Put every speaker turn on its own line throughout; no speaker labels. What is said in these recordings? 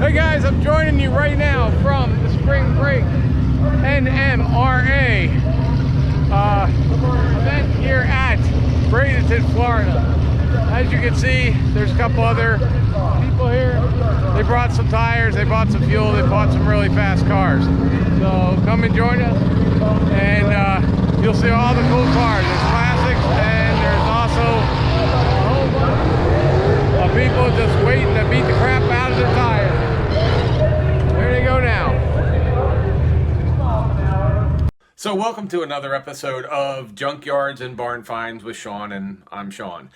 Hey guys, I'm joining you right now from the Spring Break NMRA event here at Bradenton, Florida. As you can see, there's a couple other people here. They brought some tires, they bought some fuel, they bought some really fast cars. So come and join us, and you'll see all the cool cars. There's classics, and there's also a whole bunch of people just waiting to beat the crap out of the tires. There they go now. So welcome to another episode of Junkyards and Barn Finds with Sean, and I'm Sean.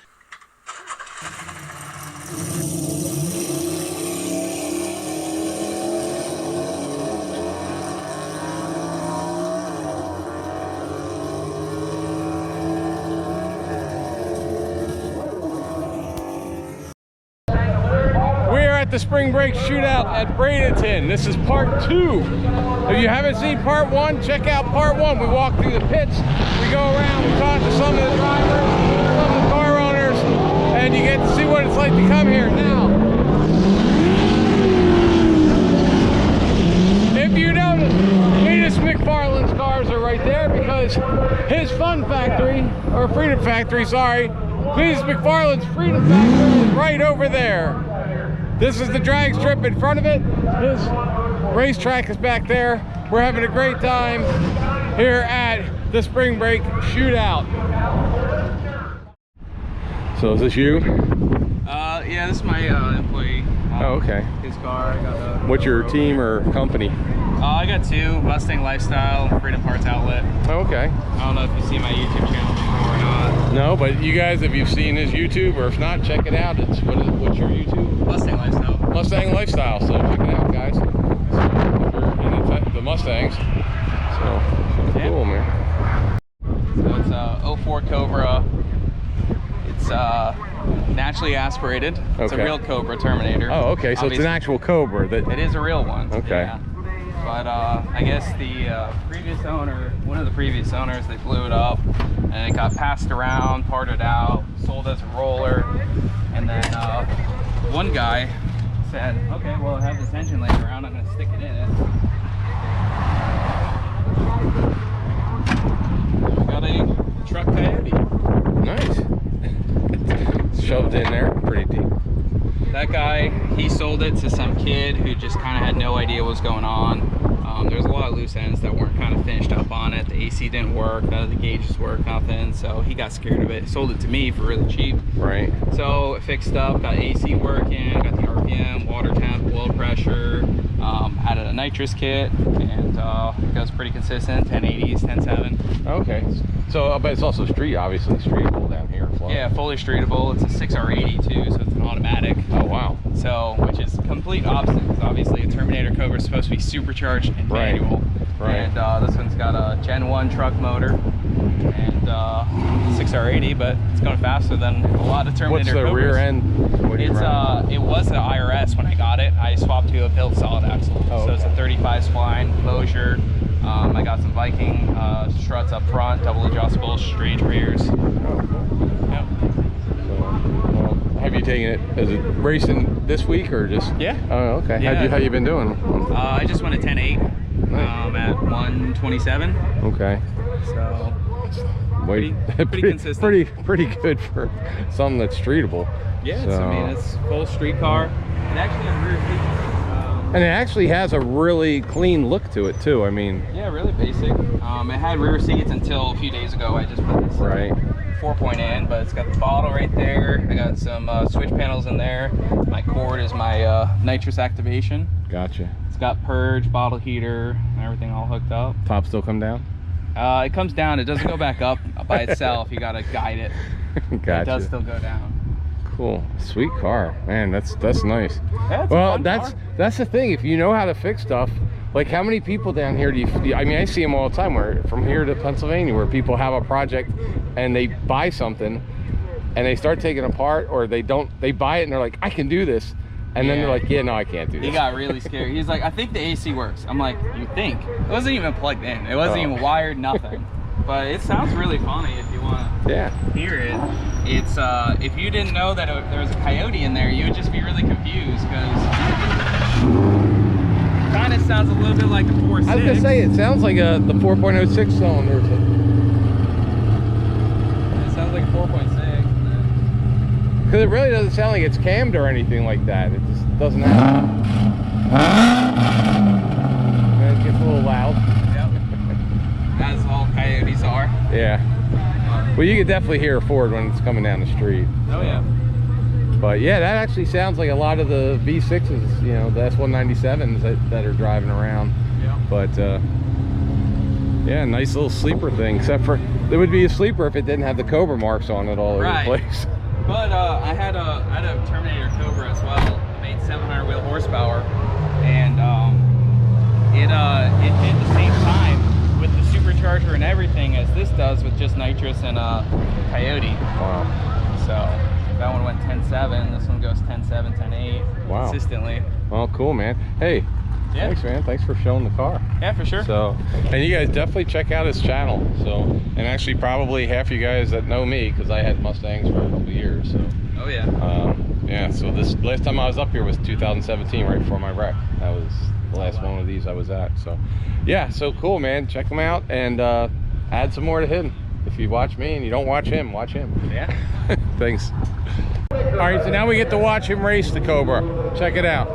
The spring break shootout at Bradenton. This is part 2. If you haven't seen part 1, check out part 1. We walk through the pits, we go around, we talk to some of the drivers, some of the car owners, and you get to see what it's like to come here. Now, if you notice, Cletus McFarland's cars are right there because his fun factory, or Freedom Factory, sorry, Cletus McFarland's Freedom Factory is right over there. This is the drag strip in front of it. His racetrack is back there. We're having a great time here at the Spring Break Shootout. So is this you?
Yeah, this is my employee.
Oh, okay.
His car. I got
What's your team or company?
I got 2, Mustang Lifestyle, Freedom Parts Outlet.
Oh, okay.
I don't know if you see my YouTube channel before or not.
No, but you guys, if you've seen his YouTube, or if not, check it out. It's what's your YouTube?
Mustang Lifestyle.
Mustang Lifestyle. So check it out, guys. So if you're into the Mustangs. So
yeah.
Cool, man.
So it's a 04 Cobra. It's naturally aspirated. It's a real Cobra Terminator.
Oh, okay. So obviously, it's an actual Cobra.
It is a real one.
Okay.
Yeah. But I guess the previous owner, one of the previous owners, they blew it up and it got passed around, parted out, sold as a roller. And then one guy said, okay, well, I have this engine laying around, I'm going to stick it in it. We got a truck Coyote.
Nice. Shoved in there, pretty deep.
That guy, he sold it to some kid who just kind of had no idea what was going on. There's a lot of loose ends that weren't kind of finished up on it. The AC didn't work, none of the gauges worked, nothing. So he got scared of it. Sold it to me for really cheap. Right. So it fixed up, got AC working, got the RPM, water temp, oil pressure, added a nitrous kit, and it goes pretty consistent, 1080s, 10.7.
Okay. So, but it's also obviously streetable down here.
Yeah, fully streetable. It's a 6R80 too, so it's an automatic.
Oh, wow.
So, which is complete opposite, because obviously a Terminator Cobra is supposed to be supercharged and manual.
Right.
And this one's got a Gen 1 truck motor and 6R80, but it's going faster than a lot of Terminator Cobras.
What's the rear end?
It was the IRS when I got it. I swapped to a built solid axle.
Oh,
so it's a 35 spline, Mosier. I got some Viking struts up front, double adjustable, straight rears. Yep.
Have you taken it as a racing this week or just?
Yeah.
Oh, okay.
Yeah.
How you been doing?
I just went a 10.8 at 127.
Okay.
So pretty consistent.
Pretty good for something that's streetable.
Yeah,
so.
I mean, it's full street car. It actually has rear seats.
And it actually has a really clean look to it too. I mean,
yeah, really basic. It had rear seats until a few days ago. I just put this 4-point in, but it's got the bottle right there. I got some switch panels in there. My cord is my nitrous activation.
Gotcha.
It's got purge, bottle heater, and everything all hooked up.
Top still come down?
It comes down. It doesn't go back up by itself. You gotta guide it.
Gotcha.
It does still go down.
Cool, sweet car, man. That's nice.
Yeah,
well, that's the thing. If you know how to fix stuff, like how many people down here do you? I mean, I see them all the time. Where from here to Pennsylvania, where people have a project and they buy something and they start taking it apart, or they buy it and they're like, I can do this, and then they're like, yeah, no, I can't do this.
He got really scared. He's like, I think the AC works. I'm like, you think? It wasn't even plugged in. It wasn't even wired. Nothing. But it sounds really funny if you want to hear it. It's if you didn't know that there was a Coyote in there, you would just be really confused because sounds a little bit like a 4.6.
I was gonna say, it sounds like the 4.06 cylinder.
It sounds like a 4.6.
Because it really doesn't sound like it's cammed or anything like that. It just doesn't have. It gets a little loud.
Yep. As all Coyotes are.
Yeah. Well, you can definitely hear a Ford when it's coming down the street.
Oh yeah.
But yeah, that actually sounds like a lot of the V6s, you know, the S197s that are driving around.
Yeah.
But yeah, nice little sleeper thing. Except for, it would be a sleeper if it didn't have the Cobra marks on it all over the place.
But I had a Terminator Cobra as well. It made 700 wheel horsepower, and it did the same time with the supercharger and everything as this does with just nitrous and Coyote.
Wow.
So that one went 10.7. This one goes 10.7, 10.8
Wow.
consistently.
Well, cool, man. Hey,
Yeah.
thanks, man. Thanks for showing the car.
Yeah, for sure.
So, and you guys definitely check out his channel. So, and actually probably half you guys that know me, because I had Mustangs for a couple of years. So,
Oh yeah.
yeah. So this last time I was up here was 2017, right before my wreck. That was the last one of these I was at. So, yeah. So cool, man. Check him out and add some more to him. If you watch me and you don't watch him, watch him.
Yeah.
Thanks. All right. So now we get to watch him race the Cobra. Check it out.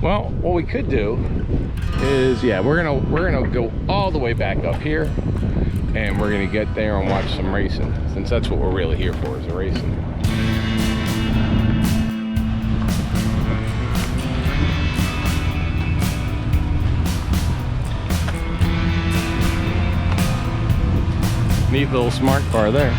Well, what we could do is, yeah, we're gonna go all the way back up here, and we're gonna get there and watch some racing, since that's what we're really here for, is the racing. Neat little smart car there.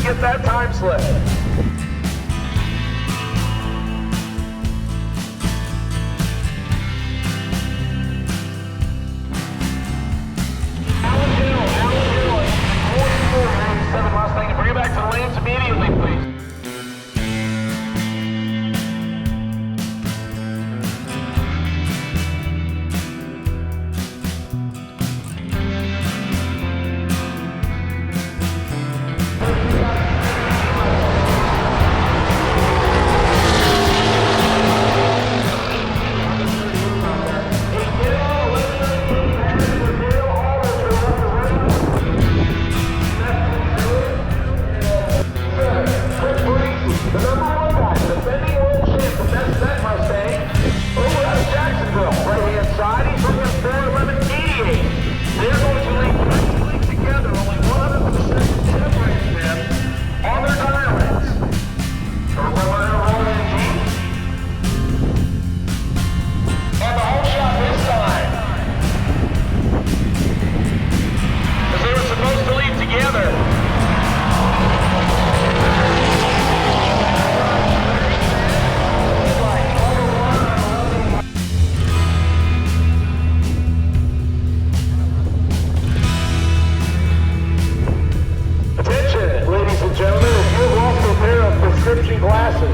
Get that time slip. Alan Hill, 44, Mustang. Bring it back to the lanes immediately, please.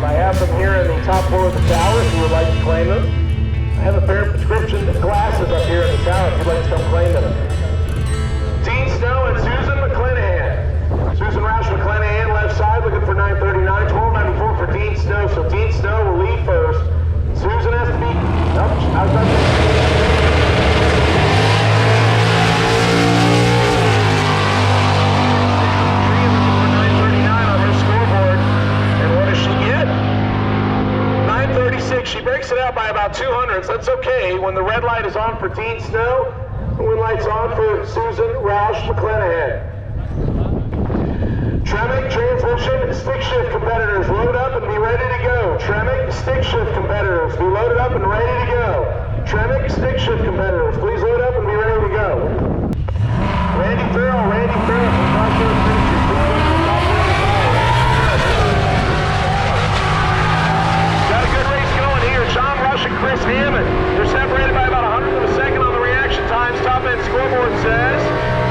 I have them here in the top floor of the tower if you would like to claim them. I have a pair of prescription glasses up here in the tower if you'd like to come claim them. Dean Snow and Susan McClanahan. Susan Roush McClanahan, left side, looking for 939. 1294 for Dean Snow. So Dean Snow will lead first. Susan has to be... Nope, I was about to... She breaks it out by about 200, so that's okay. When the red light is on for Dean Snow, and when light's on for Susan Roush McClanahan. Treming, transmission, stick shift competitors, load up and be ready to go. Treming, stick shift competitors, be loaded up and ready to go. Treming, stick shift competitors, please load up and be ready to go. Randy Farrell from Crossroads Ministries. Got a good race going here. John Rush and Chris Hammond. They're separated by about 100th of a second on the reaction times. Top end scoreboard says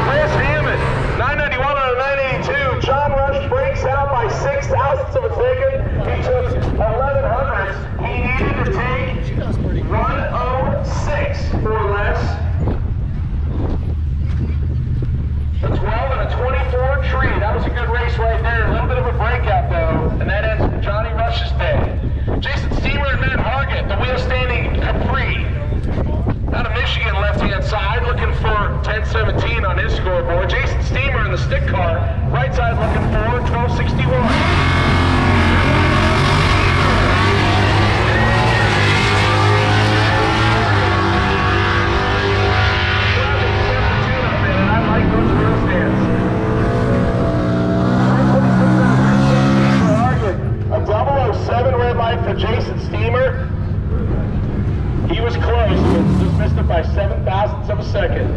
Chris Hammond, 991 on a 982. John Rush breaks out by 6 thousandths of a second. He took 11 hundredths. He needed to take 106 or less. A 12 and a 24 tree. That was a good race right there. A little bit of a breakout though, and that ends Johnny Rush's day. Jason Steamer and Matt Hargett, the wheel standing Capri. Out of Michigan, left-hand side, looking for 1017 on his scoreboard. Jason Steamer in the stick car, right side looking for 1261. For Jason Steamer, he was close, but just missed it by 7 thousandths of a second.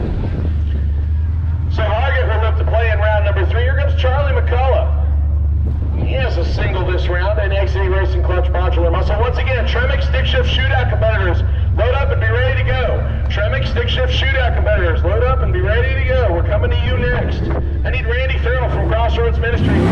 So Hargett will look to play in round number 3. Here comes Charlie McCullough. He has a single this round in XC Racing Clutch Modular Muscle. Once again, Tremec Stick Shift Shootout competitors, load up and be ready to go. Tremec Stick Shift Shootout competitors, load up and be ready to go. We're coming to you next. I need Randy Farrell from Crossroads Ministries.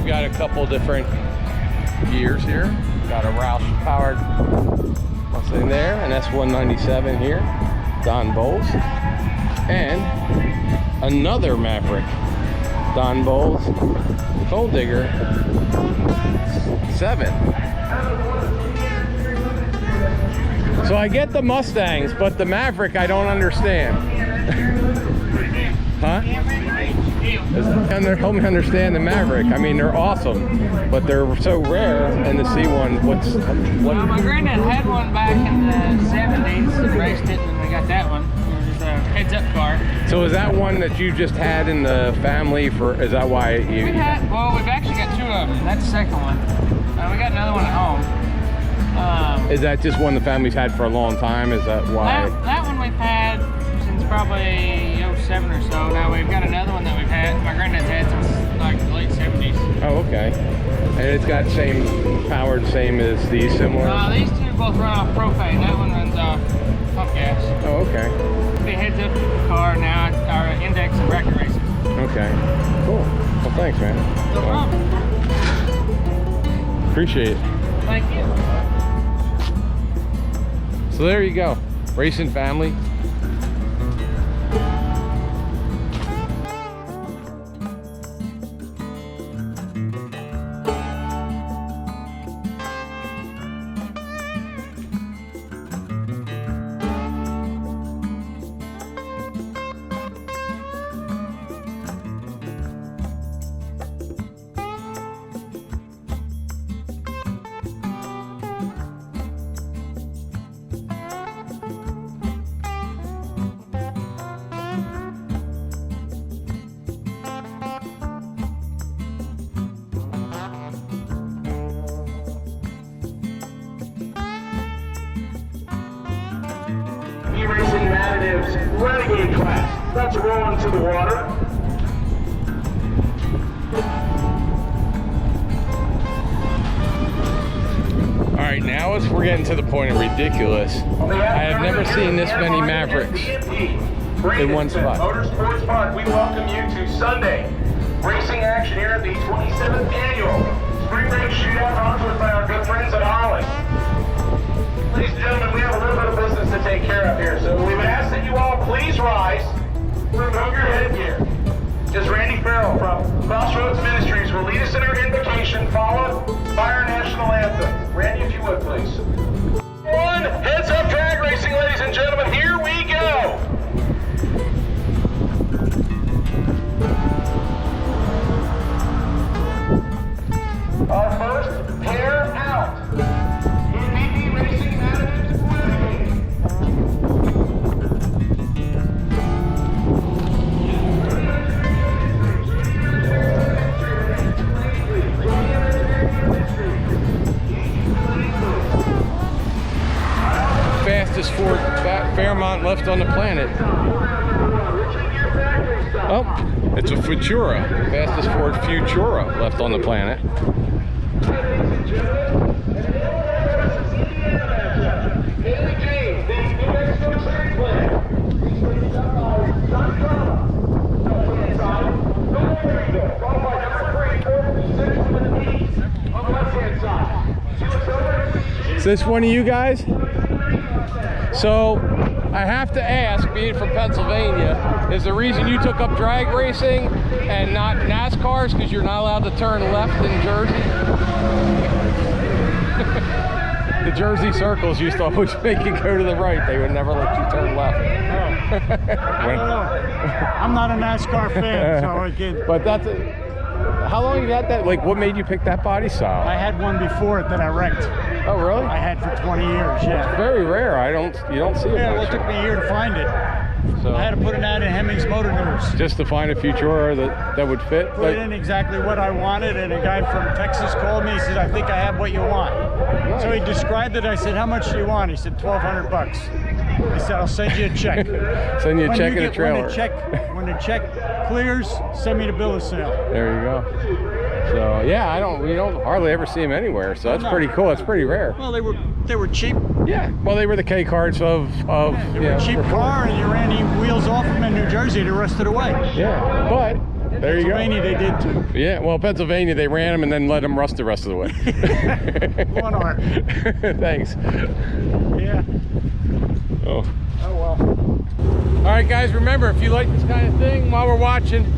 we've got a couple different gears here. Got a Roush powered Mustang there, an S197 here, Don Bowles, and another Maverick, Don Bowles Coal Digger 7. So I get the Mustangs, but the Maverick I don't understand. Huh? Help me understand the Maverick. I mean, they're awesome, but they're so rare. And to see one, what?
Well, my granddad had one back in the 70s and raced it, and we got that one. It was a heads-up car.
So is that one that you just had in the family for? Is that why you?
We've actually got 2 of them. That's the second one. We got another one at home.
Is that just one the family's had for a long time? Is that why?
That one we've had since probably 07 or so. Now we've got another one that we've had. My granddad's had since like the late 70s.
Oh, okay. And it's got same powered, same as these, similar?
These two both run off propane. That one runs off pump gas.
Oh, okay.
The heads-up car now are index and bracket racing.
Okay. Cool. Well, thanks, man.
No problem.
Appreciate it.
Thank you.
So there you go, racing family.
Racing Additives Renegade class. Let's roll into the water.
All right, now we're getting to the point of ridiculous. I have never seen this many Mavericks in one spot.
Motorsports Park, we welcome you to Sunday racing action here at the 27th annual Spring Race Shootout sponsored by our good friends at Holland. Ladies and gentlemen, we have a little bit of business to take care of here, so we would ask that you all please rise, remove your headgear. As Randy Farrell from Crossroads Ministries will lead us in our invocation, followed by our national anthem. Randy, if you would, please. One, heads up drag racing, ladies and gentlemen, here we go. Our first pair out. EP Racing Additives Renegade.
Fastest Ford Fairmont left on the planet. Oh, it's a Futura. Fastest Ford Futura left on the planet. Is this one of you guys? So I have to ask, being from Pennsylvania, is the reason you took up drag racing and not NASCARs because you're not allowed to turn left in Jersey? The Jersey circles used to always make you go to the right. They would never let you turn left.
I don't know. I'm not a NASCAR fan, so I can't.
But that's how long you got that? Like, what made you pick that body style?
I had one before it that I wrecked.
Oh, really?
I had for 20 years, yeah.
Very rare. You don't see it.
Yeah, well,
much.
it took me a year to find it.
So
I had to put it out in Hemmings Motor News.
just to find a Futura that would fit.
Put it in exactly what I wanted, and a guy from Texas called me. He said, "I think I have what you want."
Nice.
So he described it. I said, "How much do you want?" He said, "$1,200. He said, "I'll send you a check."
Send you a check and a trailer.
When the check clears, send me the bill of sale.
There you go. So yeah, we don't hardly ever see them anywhere. So that's pretty cool. It's pretty rare.
Well, they were cheap.
Yeah. Well, they were the K cards of
They were a cheap car, and you ran the wheels off them in New Jersey the rest of the way.
Yeah, but There you go.
Pennsylvania, they did too.
Yeah, well, Pennsylvania, they ran them and then let them rust the rest of the way.
One arm.
Thanks.
Yeah.
Oh.
Oh well.
All right, guys, remember, if you like this kind of thing while we're watching,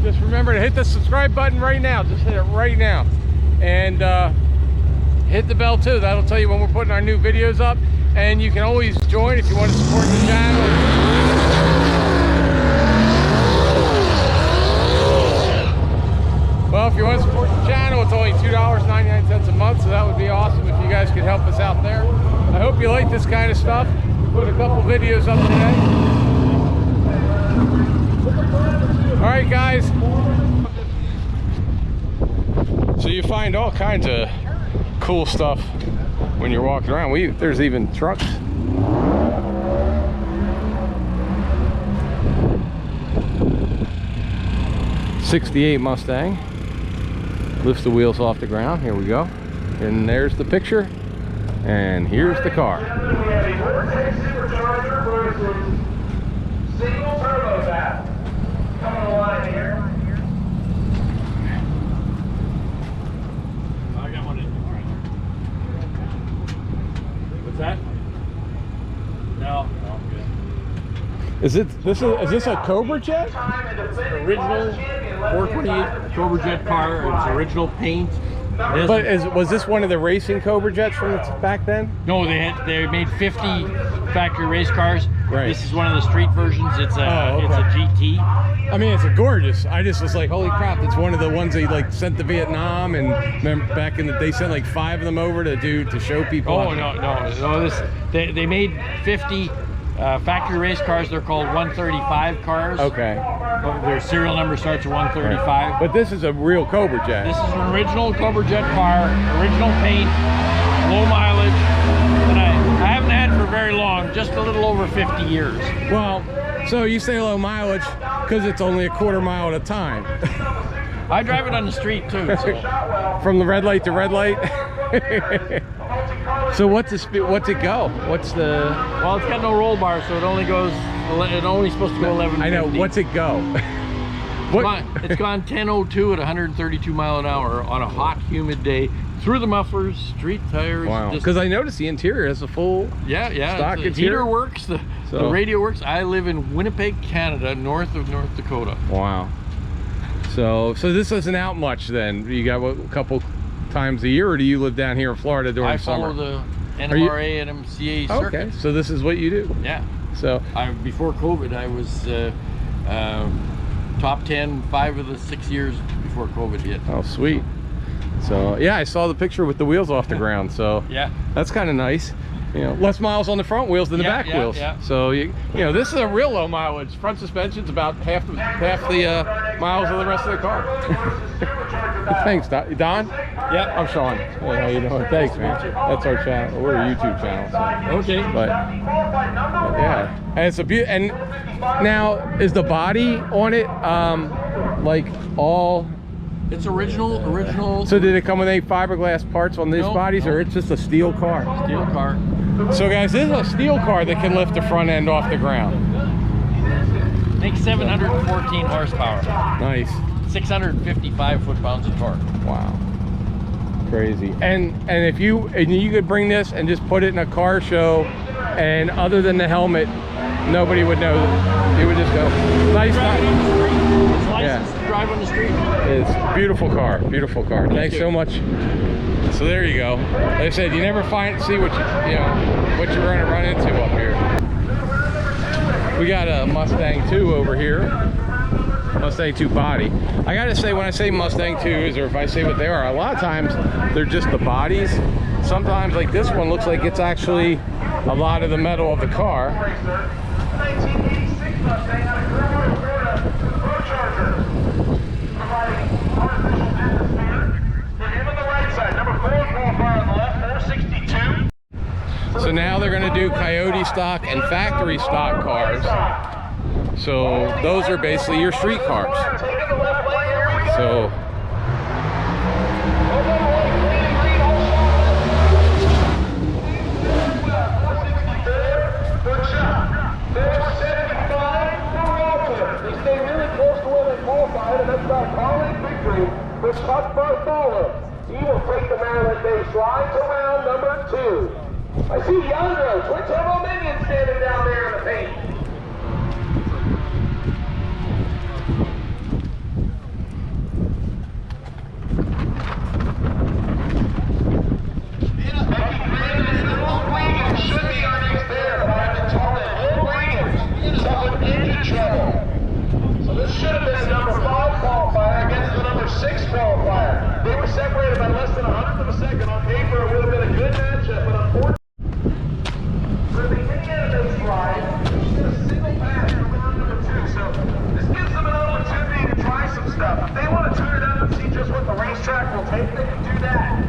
just remember to hit the subscribe button right now. Just hit it right now. And hit the bell too. That'll tell you when we're putting our new videos up. And you can always join if you want to support the channel. Well, if you want to support the channel, it's only $2.99 a month, so that would be awesome if you guys could help us out there. I hope you like this kind of stuff. Put a couple videos up today. All right, guys. So you find all kinds of cool stuff when you're walking around. There's even trucks. '68 Mustang. Lifts the wheels off the ground. Here we go. And there's the picture. And here's the car.
Single turbo back. Coming along here.
I got one in. What's that? No, I'm good.
Is this a Cobra jet?
Original 428 Cobra Jet car. It's original paint.
But was this one of the racing Cobra jets from back then?
No, they made 50 factory race cars.
Right.
This is one of the street versions. It's a
okay.
it's a GT.
I mean, it's a gorgeous. I just was like, holy crap! It's one of the ones they like sent to Vietnam, and remember back in the they sent like 5 of them over to show people.
Oh no! They made 50 factory race cars. They're called 135 cars.
Okay.
Their serial number starts at 135.
But this is a real Cobra jet.
This is an original Cobra Jet car, original paint, low mileage, and I haven't had for very long, just a little over 50 years.
Well, so you say low mileage because it's only a quarter mile at a time.
I drive it on the street too. So.
From the red light to red light. So what's the speed? What's it go? What's the?
Well, it's got no roll bar, so it only supposed to go 11.
I know. What's it go?
It's gone 10:02 at 132 mile an hour on a hot, humid day through the mufflers, street tires.
Wow. Because I noticed the interior has a full
stock
interior.
heater works. The radio works. I live in Winnipeg, Canada, north of North Dakota.
Wow. So this isn't out much then. You got a couple times a year, or do you live down here in Florida during summer?
I follow the NMRA and NMCA circuit.
Okay, so this is what you do.
Yeah.
So
before COVID, I was top 10 5 of the 6 years before COVID hit.
Oh, sweet. So yeah, I saw the picture with the wheels off the ground. So yeah, that's kind of nice. You know, less miles on the front wheels than the back wheels. Yeah. So you know, this is a real low mileage. Front suspension's about half the miles of the rest of the car. Thanks, Don.
Yeah,
I'm Sean. Hey, how you doing? Thanks, man. That's our channel. We're a YouTube channel. So.
Okay.
But yeah, and it's a beautiful. And now, is the body on it like all?
It's original.
So did it come with any fiberglass parts on these bodies, or it's just a steel car?
Steel car.
So guys, this is a steel car that can lift the front end off the ground.
Makes 714 horsepower.
Nice.
655 foot-pounds of torque.
Wow. Crazy. And if you could bring this and just put it in a car show, and other than the helmet, nobody would know. You would just go, nice.
It's licensed to drive on the street.
It's a beautiful car. Beautiful car. Thanks so much. So there you go. Like I said, you never see what what you're going to run into up here. We got a Mustang 2 over here. Mustang 2 body. I gotta say, when I say Mustang 2s, or if I say what they are, a lot of times they're just the bodies. Sometimes, like this one, looks like it's actually a lot of the metal of the car. So now they're going to do Coyote stock and factory stock cars. So those are basically your street cars. So
They stay really close to where they qualified, and that's about to follow. He will take the Maryland base line to round number 2. I see Yandro, Twin Turbo Minion standing down there in the paint. Should be our next pair, but I've been told that Will Williams suffered engine trouble. So this should have been a number 5 qualifier against the number 6 qualifier. They were separated by less than 100th of a second. On paper, it would have been a good matchup, but unfortunately, for the Indiana base ride, he's got a single pass from round number 2. So this gives them an opportunity to try some stuff. If they want to tune it up and see just what the racetrack will take, they can do that.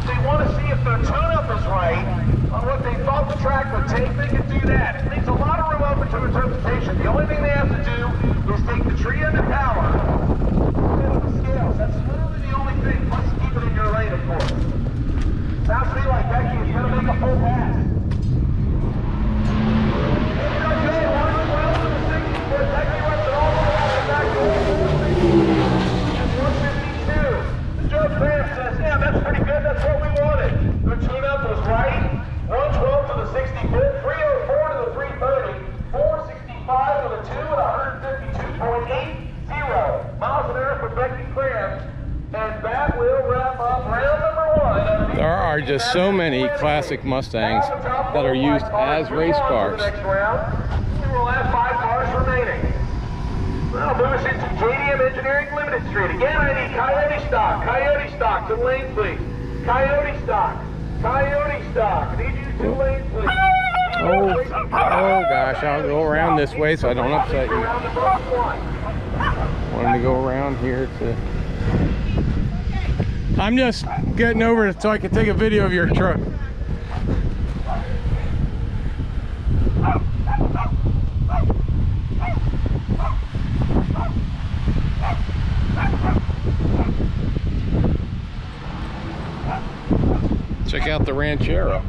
If they want to see if their tune-up is right on what they thought the track would take, they can do that. It leaves a lot of room open to interpretation. The only thing they have to do is take the tree under power, put it on the scales. That's literally the only thing, plus keep it in your lane, of course. Sounds to me like Becky is going to make a full pass. Okay, 112 to the 64. Becky runs it all the way back to 152. The Joe Graham says, yeah, that's pretty good. That's what we wanted. Their tune-up was right. 112 to the 65th, 304 to the 330, 465 to the 2 at 152.80 miles an hour for Becky Graham. And that will wrap up round number 1.
There are just so many classic Mustangs that are used as race cars.
Next round, we will have 5 cars remaining. Well, move us into JDM Engineering Limited Street. Again, I need Coyote stock to the lane, please. Coyote stock. I need you to lane, please.
Oh gosh, I'll go around this way so I don't upset you. Wanted to go around here to... I'm just getting over it so I can take a video of your truck. Check out the Ranchero.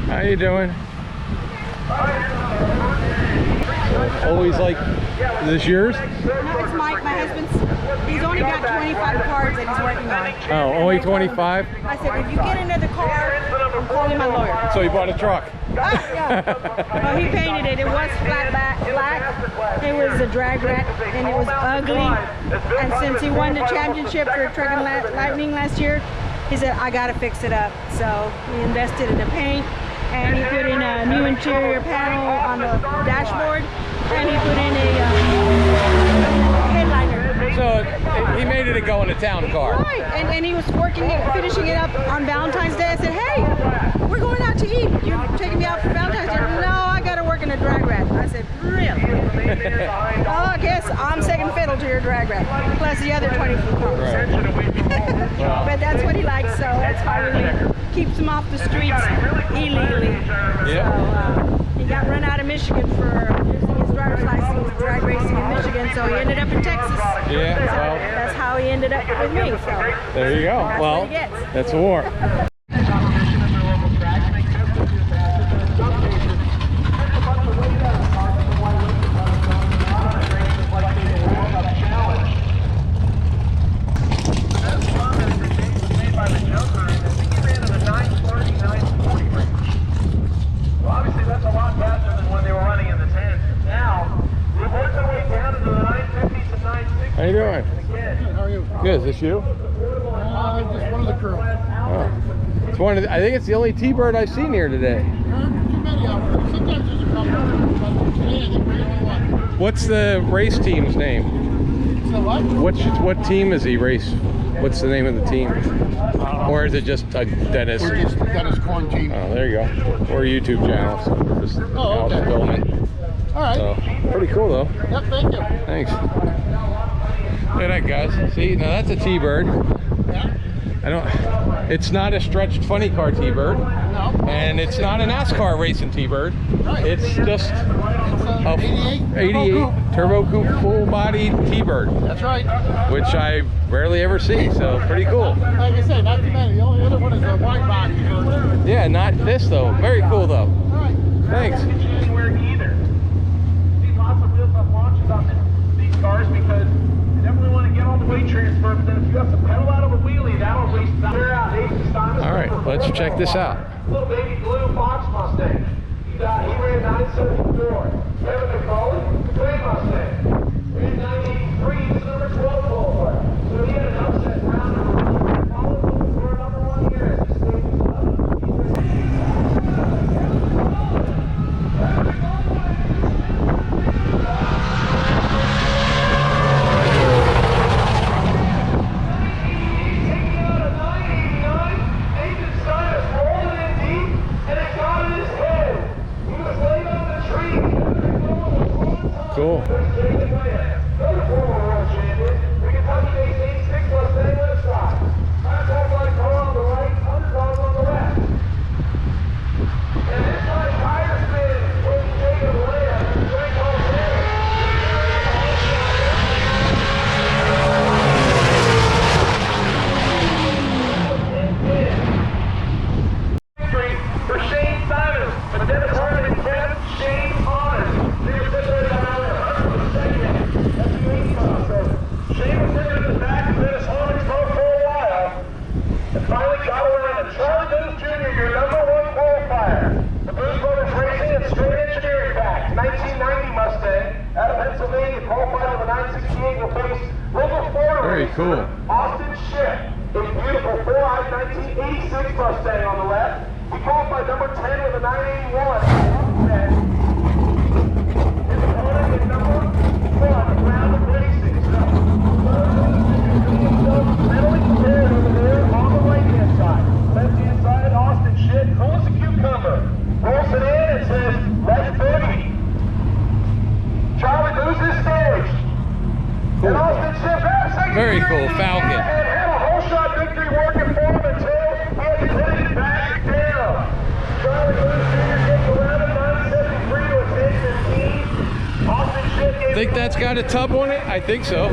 How you doing? Always like, is this yours?
No, it's Mike, my husband's. He's only got 25 cars that he's working on.
Oh, only 25?
I said, if you get another car, I'm calling my lawyer.
So you bought a truck?
Yeah. Well, he painted it. It was flat black. It was a drag rat, and it was ugly. And since he won the championship for Truck and Lightning last year, he said, I got to fix it up. So he invested in the paint, and he put in a new interior panel on the dashboard, and he put in a headliner.
So he made it a go-in-a-town car.
Right, and he was finishing it up on Valentine's Day. I said, hey, we're going out to eat. You're taking me out for Valentine's Day? No, I got to work in a drag rat. I said, really? Oh, I guess I'm second fiddle to your drag rat, plus the other 24 cars.
Right.
But that's what he likes, so that's why really keeps him off the streets illegally.
Yeah.
So he got run out of Michigan for using his driver's license, drag racing in Michigan, so he ended up in Texas.
Yeah,
So
well,
that's how he ended up with me. So
there you go.
that's
Well,
what he gets.
that's a war.
Obviously, that's a lot faster than when they were running in the 10s. Now, we've worked our way down into the 950s and 960s.
How you doing?
Again,
How are you?
Good. Is this you?
Just one of the crew.
Oh. It's one of the, I think it's the only T-Bird I've seen here today.
Too many out there. Sometimes there's a couple, but today I think we're the only one.
What's the race team's name?
So what?
What team is he race? What's the name of the team? Or is it just Dennis?
We're just Dennis Corn team.
Oh, there you go. Or a YouTube channel. So we're just out
okay.
filming.
All right.
So pretty cool though.
Yep, thank you.
Thanks. Look at that, guys. See, now that's a T-Bird.
Yeah.
I don't. It's not a stretched funny car T-Bird.
No.
And it's not a NASCAR racing T-Bird.
Right.
It's just a
88
turbo coupe full body T-Bird,
That's right.
which I rarely ever see, so pretty cool.
Like I said, not too many. The only other one is a wide body version.
Yeah, not this though. Very cool though.
All right.
Thanks.
Anywhere either. See lots of wheels on launches on these cars because you definitely want to get all the weight transfer, but then if you have to pedal out of a wheelie, that'll waste time.
All right, let's check this out.
Little baby blue Fox Mustang. He ran 974. Kevin McCauley, gray Mustang. Ran 983, he's number 12 qualifier. So he had an upset round number 1. Followed for number 1 here as this stage is
Cool. Very cool.
Austin Schiff, a beautiful 4-eyed 1986 Mustang on the left. He qualified number 10 with a 981. His opponent is number 1 round of racing. Mentally prepared over there on the right-hand side. Left-hand side, Austin Schiff, cool as a cucumber. Rolls it in and says, let's boogie. Charlie loses stage. And Austin Schiff had a second
Very cool, Falcon.
and had a whole shot victory working for him until he had to put it back down. Charlie Lewis Jr. gets around at 973 to a 1015. Austin Schiff gave
Think that's got a tub on it? I think so.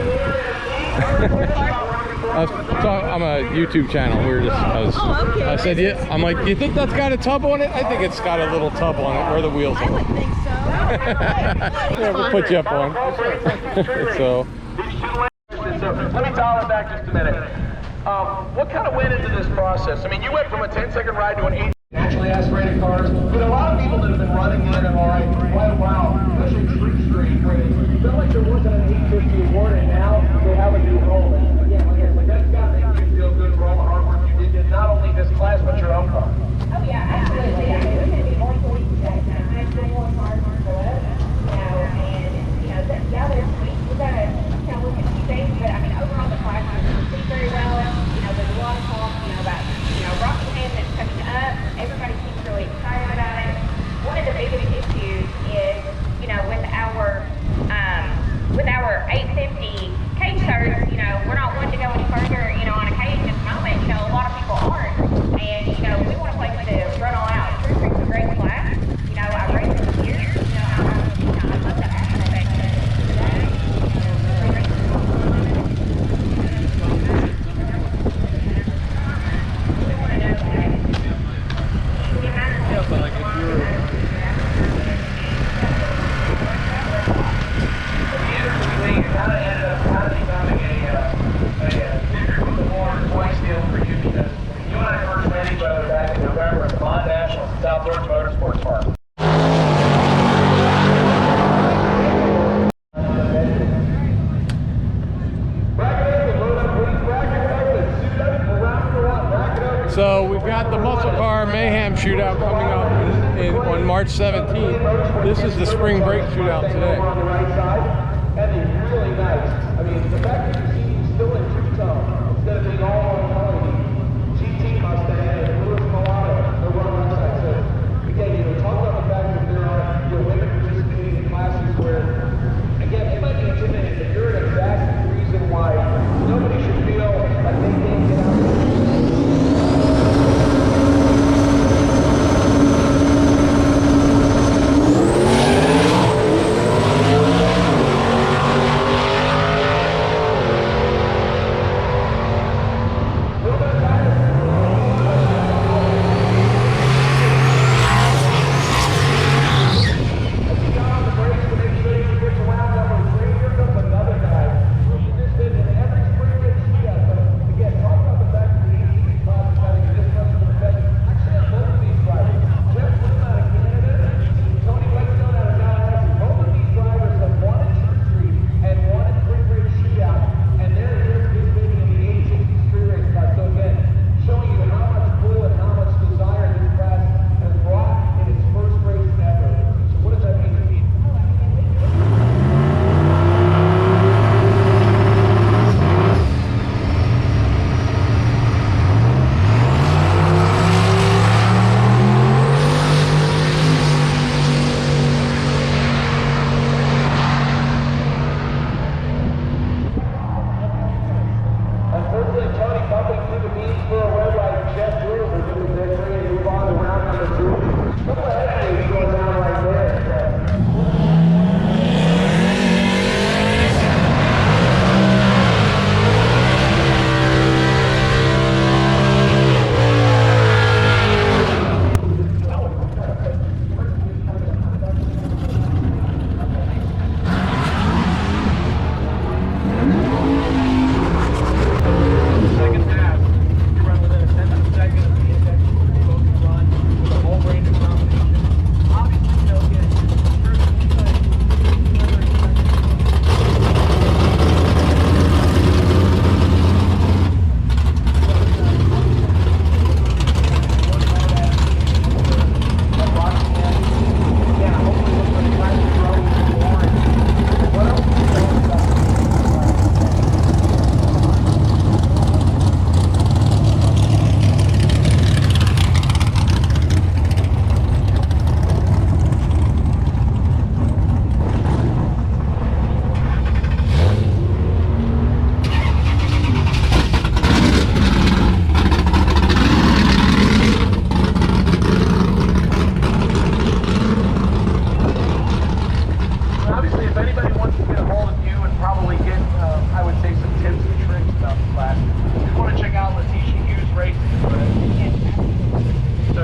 I'm a YouTube channel. We were just,
okay.
I said, yeah. I'm like, do you think that's got a tub on it? I think it's got a little tub on it where the wheels
I
are.
would think so.
Yeah, we'll put you up on. So,
Let me dial it back just a minute. What kind of went into this process? I mean, you went from a 10-second ride to an 8 naturally aspirated cars, but a lot of people that have been running the NMRA for quite a while, especially Street Street, where they felt like there wasn't an 850 award, and now they have a new role. And again, like I said, that's got to make you feel good for all the hard work you did in not only this class, but your own car.
Oh yeah, absolutely. I mean, we're going to be going to week today. I'm doing one cars on the left, and yeah, there's we got to look at a few things, but I mean, overall the class is received very well. There's a lot of talk, about Rockingham that's coming up. Everybody seems really excited about it. One of the biggest issues is, with our 850 cage shirts, we're not wanting to go any further, on a cage at the moment. A lot of people aren't, and we want a place to run all out. True Creek's a great class. I've raced it here. I love the aspect of it.
Motorsports Park.
So we've got the Muscle Car Mayhem Shootout coming up on March 17th. This is the spring break shootout today.
On the right side, and they're really nice. I mean, the fact that you see he's still in two-tone instead of being all on quality. GT Mustang and Lewis Milano, they're one on the right side. So again, talk about the fact that there are women participating in classes where, again, it might be intimidating, but you're an exact reason why nobody should feel like they can't get out there.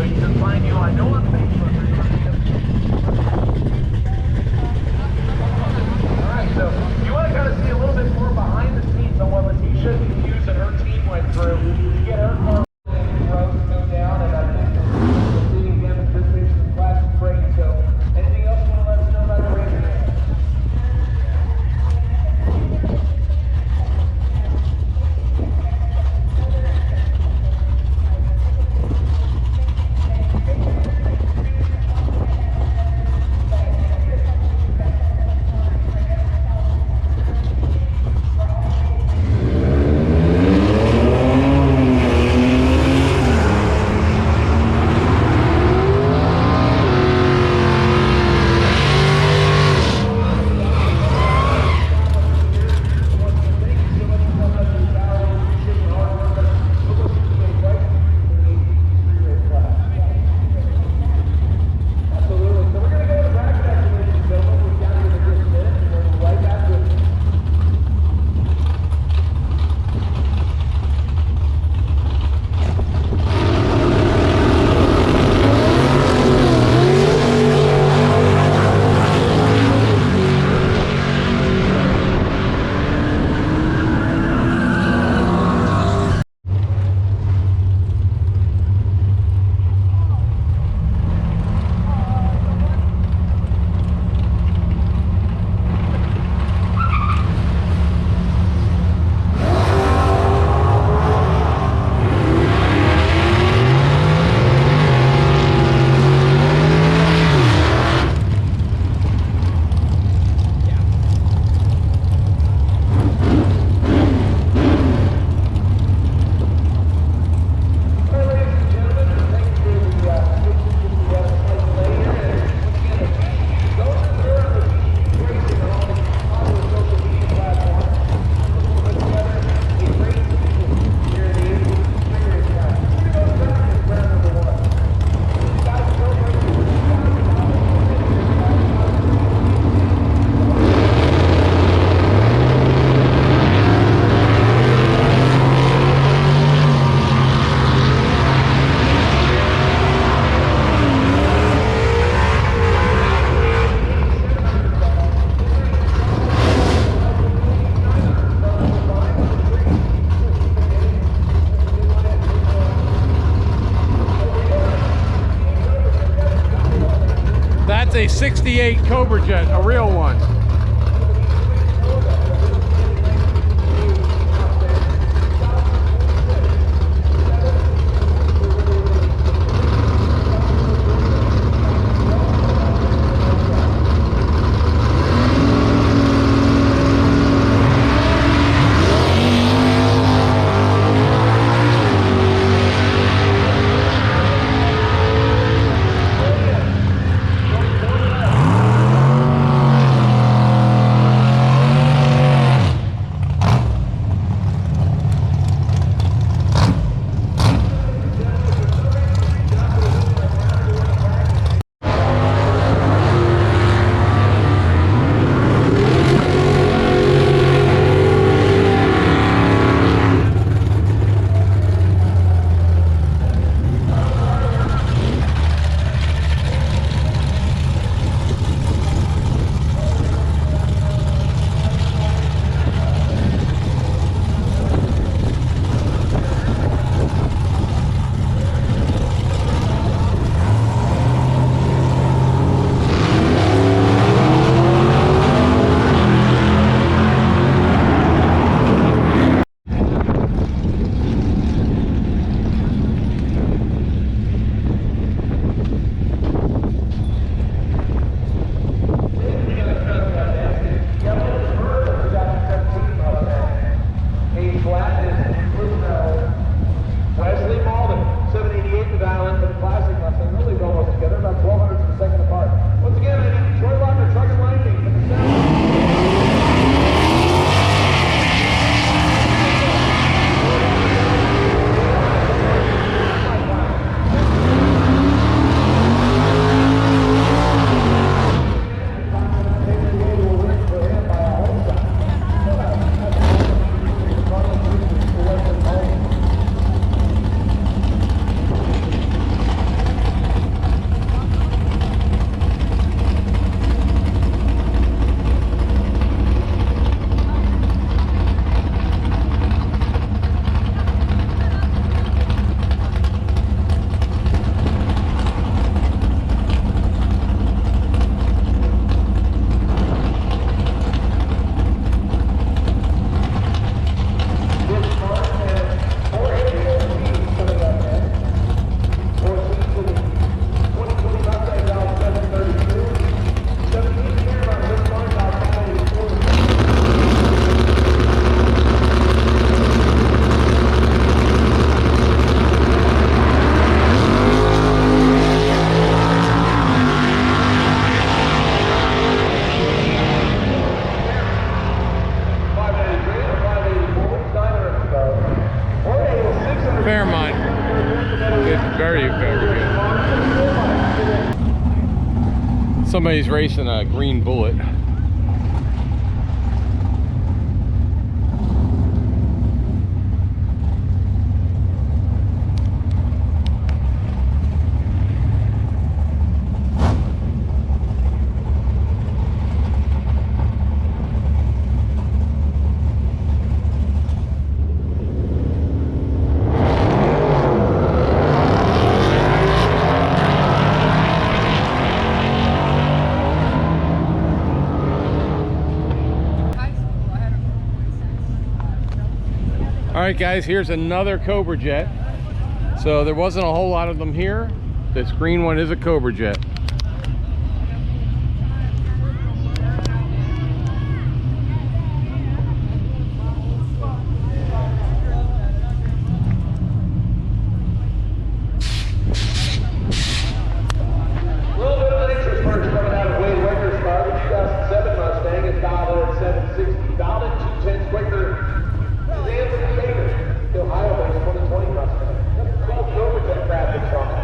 you can find you, I know on Facebook. Alright, so you want to kind of see a little bit more behind the scenes on what Letitia Hughes and her team went through to get her car road to go down, and I think we're seeing demonstrations of plastic brakes. So anything else you want to let us know about the race?
That's a 68 Cobra jet, a real one. Somebody's racing a green Bullet. Alright guys, here's another Cobra Jet. So there wasn't a whole lot of them here. This green one is a Cobra Jet.
Little bit of interest first coming out of Wade Wicker's car. The 2007 Mustang is dialed at 760, dialed at 210 quicker. The Ohio-based 2020 Mustang. That's 12 Cobra Jet graphics on it.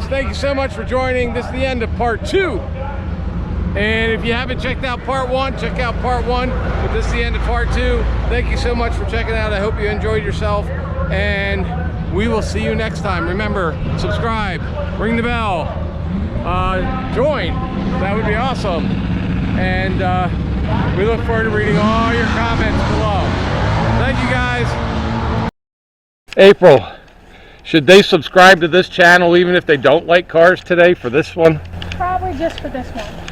Thank you so much for joining. This is the end of part 2. And if you haven't checked out part 1, check out part 1. But this is the end of part 2. Thank you so much for checking out. I hope you enjoyed yourself. And we will see you next time. Remember, subscribe, ring the bell, join. That would be awesome. And we look forward to reading all your comments below. Thank you guys. April. Should they subscribe to this channel even if they don't like cars today for this one?
Probably just for this one.